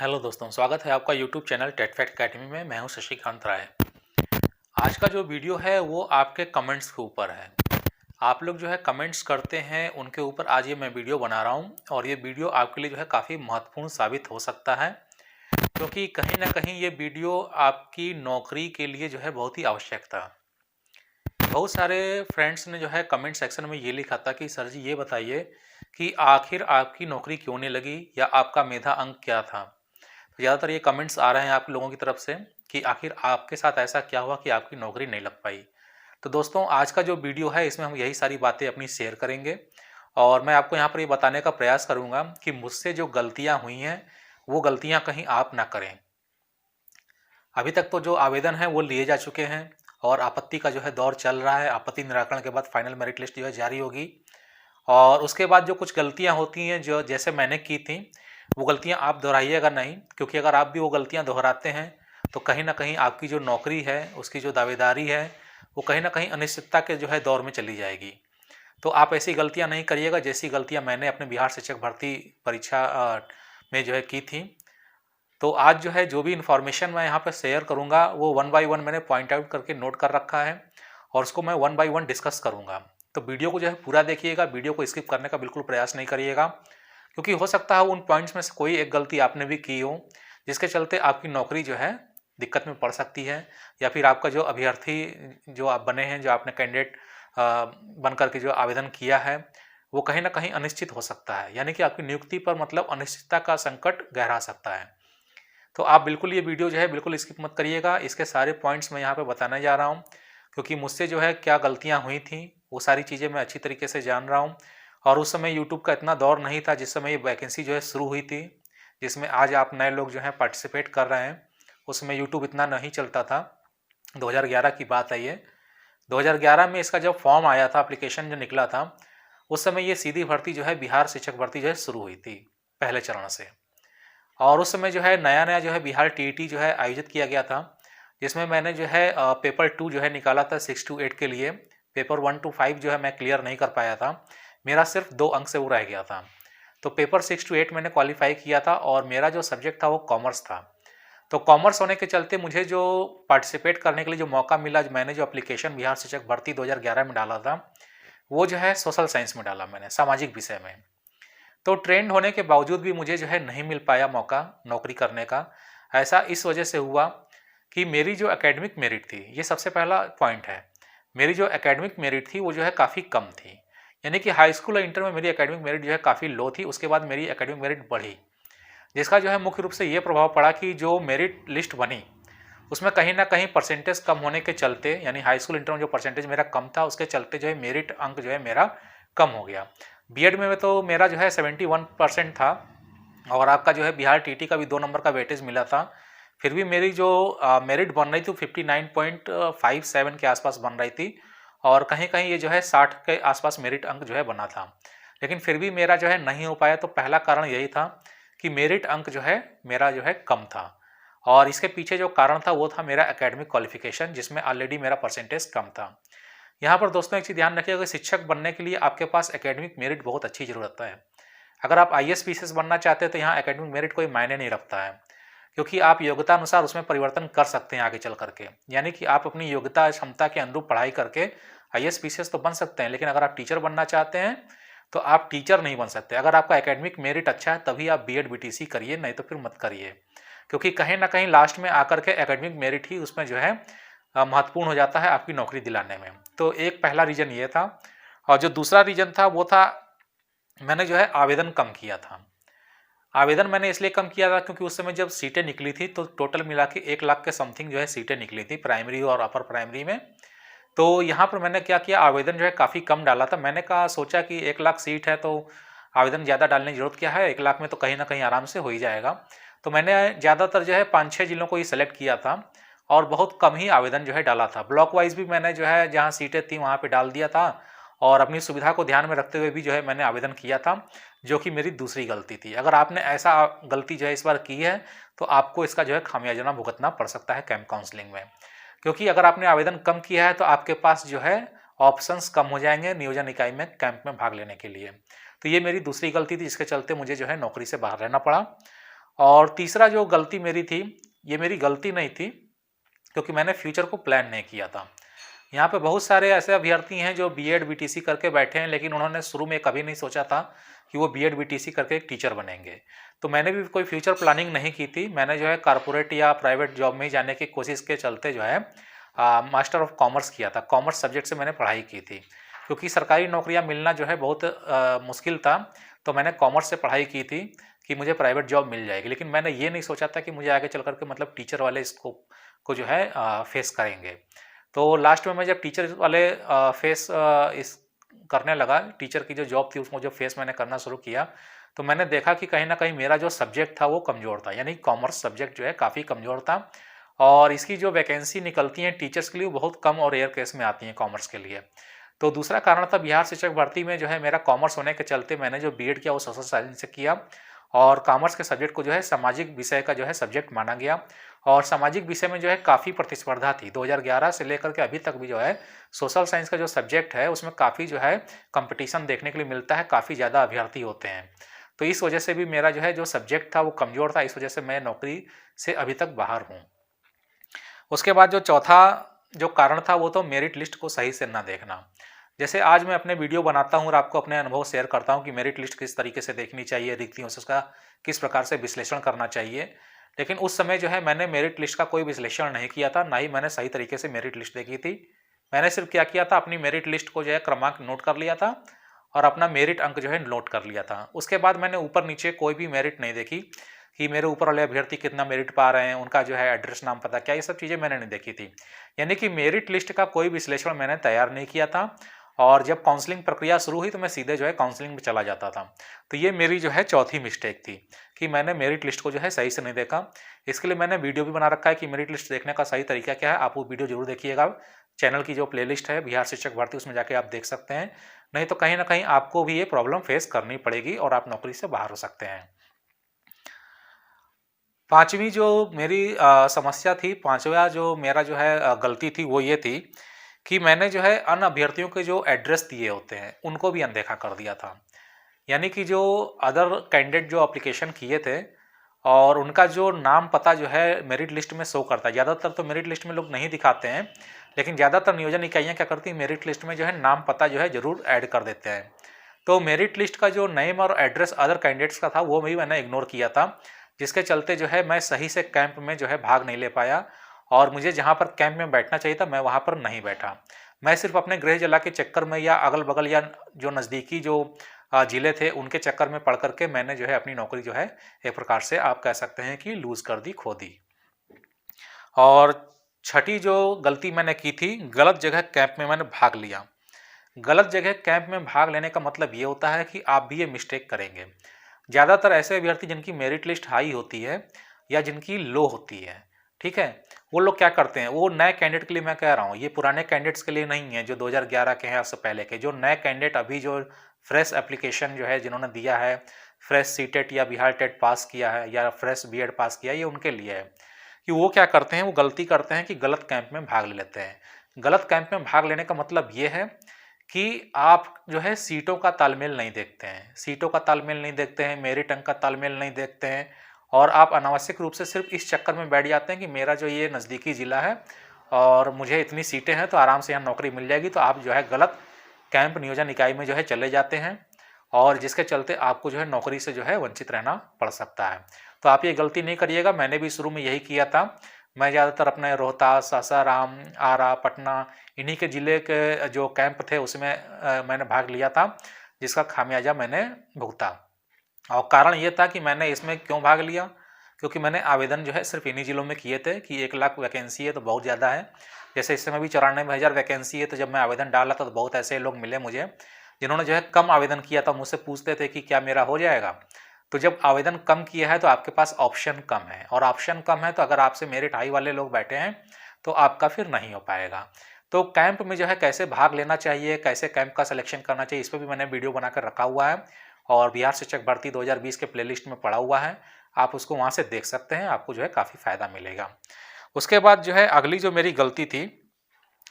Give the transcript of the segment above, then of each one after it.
Hello दोस्तों, स्वागत है आपका YouTube channel TET Fact Academy में। मैं हूं शशिकांत राय। आज का जो वीडियो है वो आपके कमेंट्स के ऊपर है। आप लोग जो है कमेंट्स करते हैं, उनके ऊपर आज ये मैं वीडियो बना रहा हूं और ये वीडियो आपके लिए जो है काफ़ी महत्वपूर्ण साबित हो सकता है, क्योंकि कहीं ना कहीं ये वीडियो आपकी नौकरी के लिए जो है बहुत ही आवश्यक था। बहुत सारे फ्रेंड्स ने जो है कमेंट सेक्शन में ये लिखा था कि सर जी ये बताइए कि आखिर आपकी नौकरी क्यों नहीं लगी या आपका मेधा अंक क्या था। ज़्यादातर ये कमेंट्स आ रहे हैं आप लोगों की तरफ से कि आखिर आपके साथ ऐसा क्या हुआ कि आपकी नौकरी नहीं लग पाई। तो दोस्तों, आज का जो वीडियो है इसमें हम यही सारी बातें अपनी शेयर करेंगे और मैं आपको यहाँ पर ये बताने का प्रयास करूँगा कि मुझसे जो गलतियाँ हुई हैं वो गलतियाँ कहीं आप ना करें। अभी तक तो जो आवेदन है वो लिए जा चुके हैं और आपत्ति का जो है दौर चल रहा है। आपत्ति निराकरण के बाद फाइनल मेरिट लिस्ट जो है जारी होगी और उसके बाद जो कुछ गलतियां होती हैं जो जैसे मैंने की थी, वो गलतियां आप दोहराइएगा नहीं, क्योंकि अगर आप भी वो गलतियां दोहराते हैं तो कहीं ना कहीं आपकी जो नौकरी है उसकी जो दावेदारी है वो कहीं ना कहीं अनिश्चितता के जो है दौर में चली जाएगी। तो आप ऐसी गलतियां नहीं करिएगा जैसी गलतियां मैंने अपने बिहार शिक्षक भर्ती परीक्षा में जो है की थी। तो आज जो है जो भी इन्फॉर्मेशन मैं यहाँ पे शेयर करूँगा वो वन बाय वन मैंने पॉइंट आउट करके नोट कर रखा है और उसको मैं वन बाय वन डिस्कस करूँगा। तो वीडियो को जो है पूरा देखिएगा, वीडियो को स्किप करने का बिल्कुल प्रयास नहीं करिएगा, क्योंकि हो सकता है उन पॉइंट्स में से कोई एक गलती आपने भी की हो जिसके चलते आपकी नौकरी जो है दिक्कत में पड़ सकती है, या फिर आपका जो अभ्यर्थी जो आप बने हैं, जो आपने कैंडिडेट बन करके जो आवेदन किया है वो कहीं ना कहीं अनिश्चित हो सकता है, यानी कि आपकी नियुक्ति पर मतलब अनिश्चितता का संकट गहरा सकता है। तो आप बिल्कुल ये वीडियो जो है बिल्कुल स्किप मत करिएगा। इसके सारे पॉइंट्स मैं यहाँ पे बताने जा रहा हूँ, क्योंकि मुझसे जो है क्या गलतियाँ हुई थी वो सारी चीज़ें मैं अच्छी तरीके से जान रहा हूँ। और उस समय यूट्यूब का इतना दौर नहीं था जिस समय ये वैकेंसी जो है शुरू हुई थी, जिसमें आज आप नए लोग जो हैं पार्टिसिपेट कर रहे हैं। उस समय यूट्यूब इतना नहीं चलता था। 2011 की बात है ये। 2011 में इसका जब फॉर्म आया था, एप्लीकेशन जो निकला था, उस समय ये सीधी भर्ती जो है बिहार शिक्षक भर्ती जो है शुरू हुई थी पहले चरण से। और उस समय जो है नया नया जो है बिहार टीईटी जो है आयोजित किया गया था, जिसमें मैंने जो है पेपर 2 जो है निकाला था 6 to 8 के लिए। पेपर 1 to 5 जो है मैं क्लियर नहीं कर पाया था, मेरा सिर्फ 2 अंक से वो रह गया था। तो पेपर 6 to 8 मैंने क्वालिफाई किया था और मेरा जो सब्जेक्ट था वो कॉमर्स था। तो कॉमर्स होने के चलते मुझे जो पार्टिसिपेट करने के लिए जो मौका मिला, मैंने जो एप्लीकेशन बिहार शिक्षक भर्ती 2011 में डाला था वो जो है सोशल साइंस में डाला मैंने, सामाजिक विषय में। तो ट्रेंड होने के बावजूद भी मुझे जो है नहीं मिल पाया मौका नौकरी करने का। ऐसा इस वजह से हुआ कि मेरी जो एकेडमिक मेरिट थी, ये सबसे पहला पॉइंट है, मेरी जो एकेडमिक मेरिट थी वो जो है काफ़ी कम थी। यानी कि हाई स्कूल और इंटर में मेरी एकेडमिक मेरिट जो है काफ़ी लो थी। उसके बाद मेरी एकेडमिक मेरिट बढ़ी, जिसका जो है मुख्य रूप से ये प्रभाव पड़ा कि जो मेरिट लिस्ट बनी उसमें कहीं ना कहीं परसेंटेज कम होने के चलते, यानी हाई स्कूल इंटर में जो परसेंटेज मेरा कम था उसके चलते जो है मेरिट अंक जो है मेरा कम हो गया। बीएड में तो मेरा जो है 71% था और आपका जो है बिहार टीटी का भी 2 नंबर का वेटेज मिला था। फिर भी मेरी जो मेरिट बन रही थी 59.57 के आसपास बन रही थी और कहीं कहीं ये जो है 60 के आसपास मेरिट अंक जो है बना था। लेकिन फिर भी मेरा जो है नहीं हो पाया। तो पहला कारण यही था कि मेरिट अंक जो है मेरा जो है कम था और इसके पीछे जो कारण था वो था मेरा एकेडमिक क्वालिफिकेशन, जिसमें ऑलरेडी मेरा परसेंटेज कम था। यहाँ पर दोस्तों एक चीज़ ध्यान रखिएगा कि शिक्षक बनने के लिए आपके पास एकेडमिक मेरिट बहुत अच्छी ज़रूरत है। अगर आप आईएएस पीसीएस बनना चाहते हैं तो यहाँ एकेडमिक मेरिट कोई मायने नहीं रखता है, क्योंकि आप योग्यता अनुसार उसमें परिवर्तन कर सकते हैं आगे चल करके। यानी कि आप अपनी योग्यता क्षमता के अनुरूप पढ़ाई करके आईएएस पीसीएस तो बन सकते हैं, लेकिन अगर आप टीचर बनना चाहते हैं तो आप टीचर नहीं बन सकते। अगर आपका एकेडमिक मेरिट अच्छा है तभी आप बीएड बीटीसी करिए, नहीं तो फिर मत करिए, क्योंकि कहीं ना कहीं लास्ट में आकर के एकेडमिक मेरिट ही उसमें जो है महत्वपूर्ण हो जाता है आपकी नौकरी दिलाने में। तो एक पहला रीज़न ये था। और जो दूसरा रीज़न था वो था मैंने जो है आवेदन कम किया था। आवेदन मैंने इसलिए कम किया था क्योंकि उस समय जब सीटें निकली थी तो टोटल मिला के 1 लाख के समथिंग जो है सीटें निकली थी प्राइमरी और अपर प्राइमरी में। तो यहाँ पर मैंने क्या किया, आवेदन जो है काफ़ी कम डाला था। मैंने कहा सोचा कि 1 लाख सीट है तो आवेदन ज़्यादा डालने की जरूरत क्या है, 1 लाख में तो कहीं ना कहीं आराम से हो ही जाएगा। तो मैंने ज़्यादातर जो है 5-6 जिलों को ही सेलेक्ट किया था और बहुत कम ही आवेदन जो है डाला था। ब्लॉक वाइज भी मैंने जो है जहाँ सीटें थी वहाँ पे डाल दिया था और अपनी सुविधा को ध्यान में रखते हुए भी जो है मैंने आवेदन किया था, जो कि मेरी दूसरी गलती थी। अगर आपने ऐसा गलती जो है इस बार की है तो आपको इसका जो है खामियाजा भुगतना पड़ सकता है कैंप काउंसलिंग में, क्योंकि अगर आपने आवेदन कम किया है तो आपके पास जो है ऑप्शंस कम हो जाएंगे नियोजन इकाई में कैंप में भाग लेने के लिए। तो ये मेरी दूसरी गलती थी जिसके चलते मुझे जो है नौकरी से बाहर रहना पड़ा। और तीसरा जो गलती मेरी थी, ये मेरी गलती नहीं थी क्योंकि मैंने फ्यूचर को प्लान नहीं किया था। यहाँ पे बहुत सारे ऐसे अभ्यर्थी हैं जो बीएड बीटीसी करके बैठे हैं, लेकिन उन्होंने शुरू में कभी नहीं सोचा था कि वो बीएड बीटीसी करके एक टीचर बनेंगे। तो मैंने भी कोई फ्यूचर प्लानिंग नहीं की थी। मैंने जो है कारपोरेट या प्राइवेट जॉब में ही जाने की कोशिश के चलते जो है मास्टर ऑफ कॉमर्स किया था। कॉमर्स सब्जेक्ट से मैंने पढ़ाई की थी क्योंकि सरकारी नौकरियाँ मिलना जो है बहुत मुश्किल था। तो मैंने कॉमर्स से पढ़ाई की थी कि मुझे प्राइवेट जॉब मिल जाएगी, लेकिन मैंने ये नहीं सोचा था कि मुझे आगे चल करके मतलब टीचर वाले स्कोप को जो है फेस करेंगे। तो लास्ट में मैं जब टीचर वाले फेस इस करने लगा, टीचर की जो जॉब थी उसको जो फेस मैंने करना शुरू किया, तो मैंने देखा कि कहीं ना कहीं मेरा जो सब्जेक्ट था वो कमज़ोर था, यानी कॉमर्स सब्जेक्ट जो है काफ़ी कमज़ोर था। और इसकी जो वैकेंसी निकलती हैं टीचर्स के लिए वो बहुत कम और रेयर केस में आती हैं कॉमर्स के लिए। तो दूसरा कारण था बिहार शिक्षक भर्ती में जो है मेरा कॉमर्स होने के चलते मैंने जो बीएड किया वो सोशल साइंस से किया, और कॉमर्स के सब्जेक्ट को जो है सामाजिक विषय का जो है सब्जेक्ट माना गया। और सामाजिक विषय में जो है काफ़ी प्रतिस्पर्धा थी। 2011 से लेकर के अभी तक भी जो है सोशल साइंस का जो सब्जेक्ट है उसमें काफ़ी जो है कंपटीशन देखने के लिए मिलता है, काफ़ी ज़्यादा अभ्यर्थी होते हैं। तो इस वजह से भी मेरा जो है जो सब्जेक्ट था वो कमज़ोर था, इस वजह से मैं नौकरी से अभी तक बाहर हूँ। उसके बाद जो चौथा जो कारण था वो तो मेरिट लिस्ट को सही से ना देखना। जैसे आज मैं अपने वीडियो बनाता हूँ और आपको अपने अनुभव शेयर करता हूँ कि मेरिट लिस्ट किस तरीके से देखनी चाहिए, रिक्तियों से उसका किस प्रकार से विश्लेषण करना चाहिए, लेकिन उस समय जो है मैंने मेरिट लिस्ट का कोई विश्लेषण नहीं किया था, ना ही मैंने सही तरीके से मेरिट लिस्ट देखी थी। मैंने सिर्फ क्या किया था, अपनी मेरिट लिस्ट को जो है क्रमांक नोट कर लिया था और अपना मेरिट अंक जो है नोट कर लिया था। उसके बाद मैंने ऊपर नीचे कोई भी मेरिट नहीं देखी कि मेरे ऊपर वाले अभ्यर्थी कितना मेरिट पा रहे हैं, उनका जो है एड्रेस नाम पता क्या, ये सब चीज़ें मैंने नहीं देखी थी। यानी कि मेरिट लिस्ट का कोई विश्लेषण मैंने तैयार नहीं किया था। और जब काउंसलिंग प्रक्रिया शुरू हुई तो मैं सीधे जो है काउंसलिंग में चला जाता था। तो ये मेरी जो है चौथी मिस्टेक थी कि मैंने मेरिट लिस्ट को जो है सही से नहीं देखा। इसके लिए मैंने वीडियो भी बना रखा है कि मेरिट लिस्ट देखने का सही तरीका क्या है, आप वो वीडियो जरूर देखिएगा। चैनल की जो प्लेलिस्ट है बिहार शिक्षक भर्ती, उसमें जाके आप देख सकते हैं। नहीं तो कहीं ना कहीं आपको भी ये प्रॉब्लम फेस करनी पड़ेगी और आप नौकरी से बाहर हो सकते हैं। पांचवी जो मेरी समस्या थी, पांचवा जो मेरा जो है गलती थी वो ये थी कि मैंने जो है अन्य अभ्यर्थियों के जो एड्रेस दिए होते हैं उनको भी अनदेखा कर दिया था। यानी कि जो अदर कैंडिडेट जो एप्लीकेशन किए थे और उनका जो नाम पता जो है मेरिट लिस्ट में शो करता है। ज़्यादातर तो मेरिट लिस्ट में लोग नहीं दिखाते हैं, लेकिन ज़्यादातर नियोजन इकाइयाँ क्या करती हैं, मेरिट लिस्ट में जो है नाम पता जो है ज़रूर ऐड कर देते हैं। तो मेरिट लिस्ट का जो नेम और एड्रेस अदर कैंडिडेट्स का था वो भी मैंने इग्नोर किया था, जिसके चलते जो है मैं सही से कैंप में जो है भाग नहीं ले पाया और मुझे जहाँ पर कैंप में बैठना चाहिए था मैं वहाँ पर नहीं बैठा। मैं सिर्फ अपने गृह जिला के चक्कर में या अगल बगल या जो नज़दीकी जो ज़िले थे उनके चक्कर में पढ़ करके मैंने जो है अपनी नौकरी जो है एक प्रकार से आप कह सकते हैं कि लूज़ कर दी, खो दी। और छठी जो गलती मैंने की थी, गलत जगह कैंप में मैंने भाग लिया। गलत जगह कैंप में भाग लेने का मतलब ये होता है कि आप भी ये मिस्टेक करेंगे। ज़्यादातर ऐसे अभ्यर्थी जिनकी मेरिट लिस्ट हाई होती है या जिनकी लो होती है, ठीक है, वो लोग क्या करते हैं, वो नए कैंडिडेट के लिए मैं कह रहा हूँ, ये पुराने कैंडिडेट्स के लिए नहीं है जो 2011 के हैं या उससे पहले के, जो नए कैंडिडेट अभी जो फ्रेश एप्लीकेशन जो है जिन्होंने दिया है, फ्रेश सीटेट या बिहार टेट पास किया है या फ्रेश बीएड पास किया है, ये उनके लिए है कि वो क्या करते हैं, वो गलती करते हैं कि गलत कैंप में भाग ले लेते हैं। गलत कैंप में भाग लेने का मतलब ये है कि आप जो है सीटों का तालमेल नहीं देखते हैं, सीटों का तालमेल नहीं देखते हैं, मेरिट अंक का तालमेल नहीं देखते हैं, और आप अनावश्यक रूप से सिर्फ इस चक्कर में बैठ जाते हैं कि मेरा जो ये नज़दीकी ज़िला है और मुझे इतनी सीटें हैं तो आराम से यहाँ नौकरी मिल जाएगी, तो आप जो है गलत कैंप नियोजन इकाई में जो है चले जाते हैं और जिसके चलते आपको जो है नौकरी से जो है वंचित रहना पड़ सकता है। तो आप ये गलती नहीं करिएगा, मैंने भी शुरू में यही किया था। मैं ज़्यादातर अपने रोहतास, सासाराम, आरा, पटना, इन्हीं के ज़िले के जो कैंप थे उसमें मैंने भाग लिया था, जिसका खामियाजा मैंने भुगता। और कारण ये था कि मैंने इसमें क्यों भाग लिया, क्योंकि मैंने आवेदन जो है सिर्फ इन्हीं ज़िलों में किए थे कि 1 लाख वैकेंसी है तो बहुत ज़्यादा है। जैसे इस समय भी 94,000 वैकेंसी है, तो जब मैं आवेदन डाला था तो बहुत ऐसे लोग मिले मुझे जिन्होंने जो है कम आवेदन किया था, मुझसे पूछते थे कि क्या मेरा हो जाएगा। तो जब आवेदन कम किया है तो आपके पास ऑप्शन कम है, और ऑप्शन कम है तो अगर आपसे मेरिट हाई वाले लोग बैठे हैं तो आपका फिर नहीं हो पाएगा। तो कैंप में जो है कैसे भाग लेना चाहिए, कैसे कैंप का सिलेक्शन करना चाहिए, इस पर भी मैंने वीडियो बनाकर रखा हुआ है और बिहार शिक्षक भर्ती 2020 के प्लेलिस्ट में पड़ा हुआ है, आप उसको वहाँ से देख सकते हैं, आपको जो है काफ़ी फ़ायदा मिलेगा। उसके बाद जो है अगली जो मेरी गलती थी,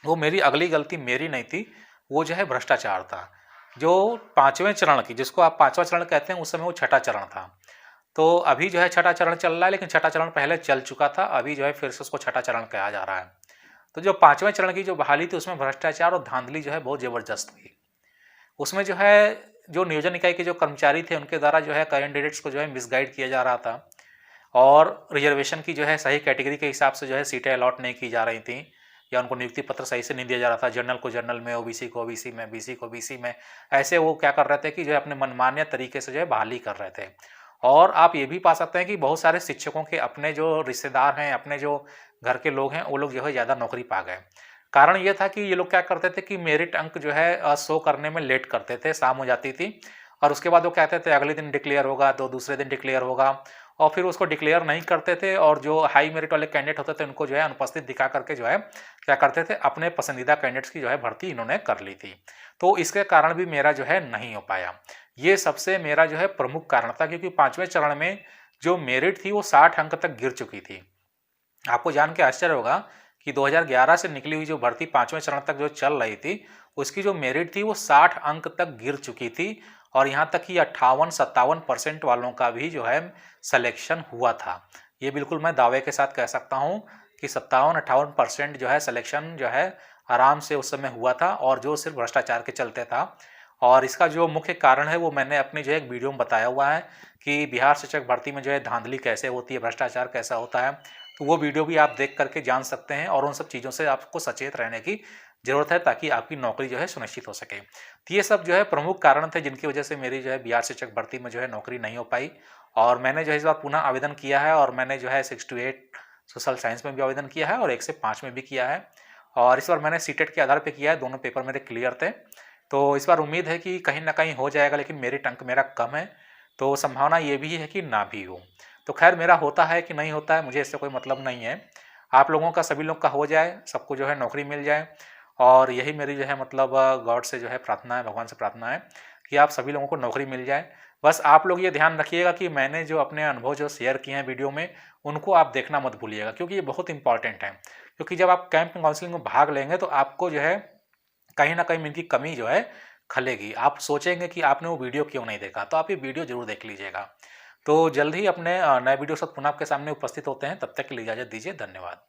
वो मेरी अगली गलती मेरी नहीं थी, वो जो है भ्रष्टाचार था। जो 5वें चरण की, जिसको आप 5वां चरण कहते हैं, उस समय वो छठा चरण था। तो अभी जो है छठा चरण चल रहा है, लेकिन छठा चरण पहले चल चुका था, अभी जो है फिर से उसको छठा चरण कहा जा रहा है। तो जो 5वें चरण की जो बहाली थी उसमें भ्रष्टाचार और धांधली जो है बहुत ज़बरदस्त हुई। उसमें जो है जो नियोजन इकाई के जो कर्मचारी थे उनके द्वारा जो है कैंडिडेट्स को जो है मिसगाइड किया जा रहा था और रिजर्वेशन की जो है सही कैटेगरी के हिसाब से जो है सीटें अलॉट नहीं की जा रही थी या उनको नियुक्ति पत्र सही से नहीं दिया जा रहा था। जनरल को जनरल में, ओबीसी को ओबीसी में, बीसी को बीसी में, ऐसे वो क्या कर रहे थे कि जो है अपने मनमान्य तरीके से जो है बहाली कर रहे थे। और आप ये भी पा सकते हैं कि बहुत सारे शिक्षकों के अपने जो रिश्तेदार हैं, अपने जो घर के लोग हैं, वो लोग जो है ज़्यादा नौकरी पा गए। कारण ये था कि ये लोग क्या करते थे कि मेरिट अंक जो है शो करने में लेट करते थे, शाम हो जाती थी और उसके बाद वो कहते थे अगले दिन डिक्लेयर होगा, तो दूसरे दिन डिक्लेयर होगा और फिर उसको डिक्लेयर नहीं करते थे और जो हाई मेरिट वाले कैंडिडेट होते थे उनको जो है अनुपस्थित दिखा करके जो है क्या करते थे, अपने पसंदीदा कैंडिडेट्स की जो है भर्ती इन्होंने कर ली थी। तो इसके कारण भी मेरा जो है नहीं हो पाया। ये सबसे मेरा जो है प्रमुख कारण था, क्योंकि 5वें चरण में जो मेरिट थी वो 60 अंक तक गिर चुकी थी। आपको जान के आश्चर्य होगा कि 2011 से निकली हुई जो भर्ती 5वें चरण तक जो चल रही थी, उसकी जो मेरिट थी वो 60 अंक तक गिर चुकी थी और यहाँ तक कि 58-57% वालों का भी जो है सिलेक्शन हुआ था। ये बिल्कुल मैं दावे के साथ कह सकता हूँ कि 57-58% जो है सिलेक्शन जो है आराम से उस समय हुआ था और जो सिर्फ भ्रष्टाचार के चलते था। और इसका जो मुख्य कारण है वो मैंने अपनी जो है एक वीडियो में बताया हुआ है कि बिहार शिक्षक भर्ती में जो है धांधली कैसे होती है, भ्रष्टाचार कैसा होता है। तो वो वीडियो भी आप देख करके जान सकते हैं और उन सब चीज़ों से आपको सचेत रहने की ज़रूरत है ताकि आपकी नौकरी जो है सुनिश्चित हो सके। तो ये सब जो है प्रमुख कारण थे जिनकी वजह से मेरी जो है बिहार शिक्षक भर्ती में जो है नौकरी नहीं हो पाई और मैंने जो है इस बार पुनः आवेदन किया है और मैंने जो है 6 to 8 सोशल साइंस में भी आवेदन किया है और 1 से 5 में भी किया है और इस बार मैंने सीटेट के आधार पर किया है, दोनों पेपर मेरे क्लियर थे। तो इस बार उम्मीद है कि कहीं ना कहीं हो जाएगा, लेकिन मेरिट अंक मेरा कम है तो संभावना ये भी है कि ना भी हो। तो खैर मेरा होता है कि नहीं होता है मुझे इससे कोई मतलब नहीं है। आप लोगों का, सभी लोग का हो जाए, सबको जो है नौकरी मिल जाए और यही मेरी जो है मतलब गॉड से जो है प्रार्थना है, भगवान से प्रार्थना है कि आप सभी लोगों को नौकरी मिल जाए। बस आप लोग ये ध्यान रखिएगा कि मैंने जो अपने अनुभव जो शेयर किए हैं वीडियो में, उनको आप देखना मत भूलिएगा क्योंकि ये बहुत इंपॉर्टेंट है। क्योंकि जब आप कैंप काउंसलिंग में भाग लेंगे तो आपको जो है कहीं ना कहीं इनकी कमी जो है खलेगी। आप सोचेंगे कि आपने वो वीडियो क्यों नहीं देखा, तो आप ये वीडियो जरूर देख लीजिएगा। तो जल्द ही अपने नए वीडियो के साथ पुनः आपके सामने उपस्थित होते हैं, तब तक के लिए इजाजत दीजिए। धन्यवाद।